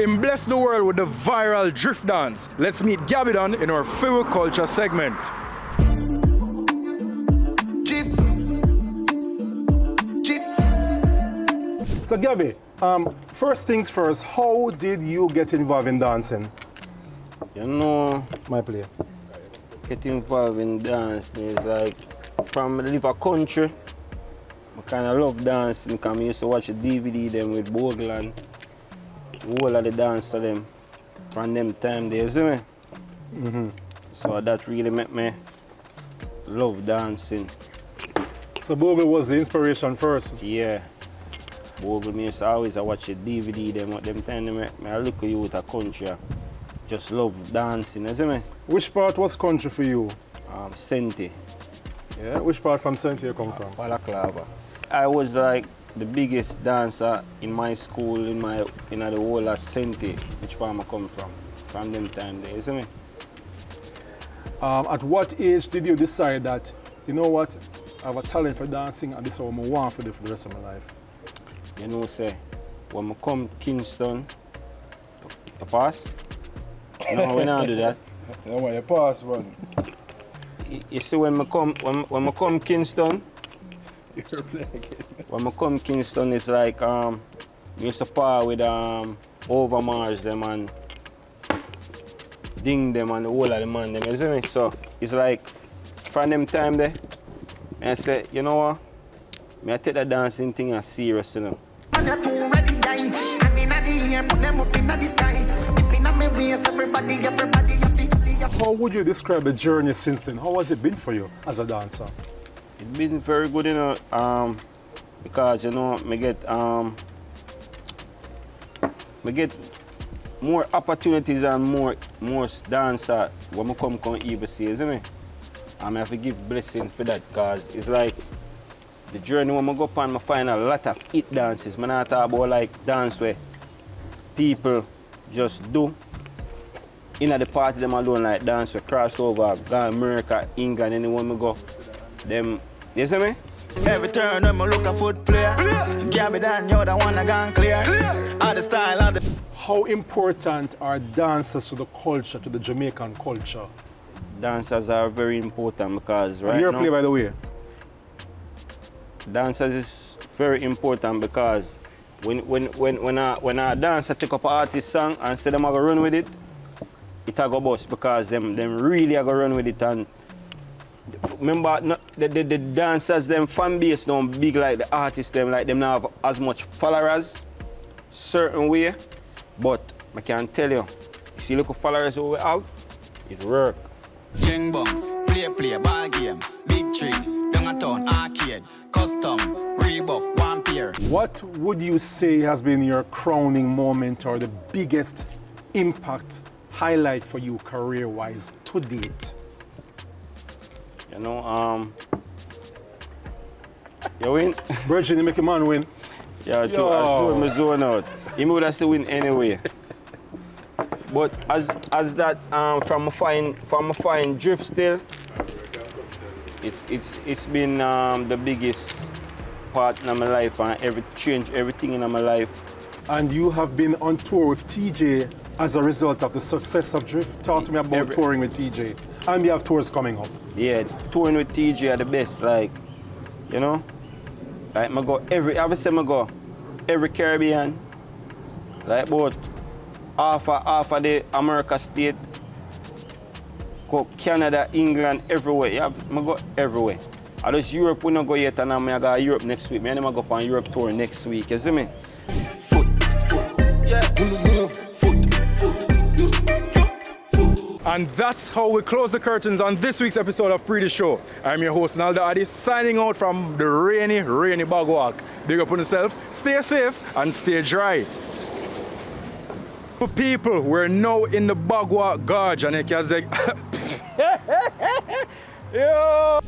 Him bless the world with the viral drift dance. Let's meet Gabbidon in our Fiwi Culture segment. So Gabby, first things first, how did you get involved in dancing? You know, My player. get involved in dancing is like, from live a country, I kind of love dancing because I used to watch the DVD them with Boglan, all of the dance of them from them time there, you see me? So that really made me love dancing. So Bogle was the inspiration first. Yeah. Bogle, me used to always watch the DVD them time they make me look at you with a country. Just love dancing, you see me? Which part was country for you? Senti. Yeah. Which part from Saint you come from? Balaclava. I was like the biggest dancer in my school, in the whole of Senti, which part I come from them time there, you see me? At what age did you decide that, you know what, I have a talent for dancing and this is what I want to do for the rest of my life? You know, say, when I come Kingston, you pass? No, we don't do that. No, when you pass, man. You see, when I come Kingston, when I come Kingston, it's like, I used to par with Overmars them and Ding them and the whole of the man them, you see me? So it's like, from them time there, I say, you know what? I take the dancing thing as serious, you know. How would you describe the journey since then? How has it been for you as a dancer? It's been very good, you know, because, you know, I get more opportunities and more dancer when I come PBC, you see me? I have to give blessing for that, because it's like the journey when I go upon, I find a lot of hit dances. I not talk about like dance where people just do. In the party, them alone like dance where crossover, go America, England, anywhere I go. Them, you see me? Every turn when I look a foot player, Gabbidon, you're the one that gone clear. All the style, all the... How important are dancers to the culture, to the Jamaican culture? Dancers are very important because right and your now, play, by the way? dancers is very important because when a dancer take up an artist song and say them are gonna run with it, it a go bust because them really are gonna run with it. And remember, the dancers, them fan base don't big like the artists, them like them not have as much followers certain way, but I can tell you, see look at followers who we have, it work. Young bunks, play, ball game, big tree, down a town, arcade, custom, Reebok, one pair. What would you say has been your crowning moment or the biggest impact, highlight for you career-wise to date? You know, you win? Virgin, you make a man win. Yeah, so I saw me zone out. He would have to win anyway. But as that from a fine drift still, it's been the biggest part in my life and changed everything in my life. And you have been on tour with TJ as a result of the success of Drift. Talk to me about touring with TJ. And you have tours coming up. Yeah, touring with TJ are the best, like, you know? Like I go every Caribbean, like about half of the America state, go Canada, England, everywhere. Yeah, I go everywhere. I just Europe we not go yet, and I go Europe next week. I go on Europe tour next week, you see me? Foot, yeah, move, foot. And that's how we close the curtains on this week's episode of Pree Dis Show. I'm your host, Naldo Adi, signing out from the rainy Bagwalk. Big up on yourself, stay safe, and stay dry. People, we're now in the Bagwalk Gorge, and you can say, yo!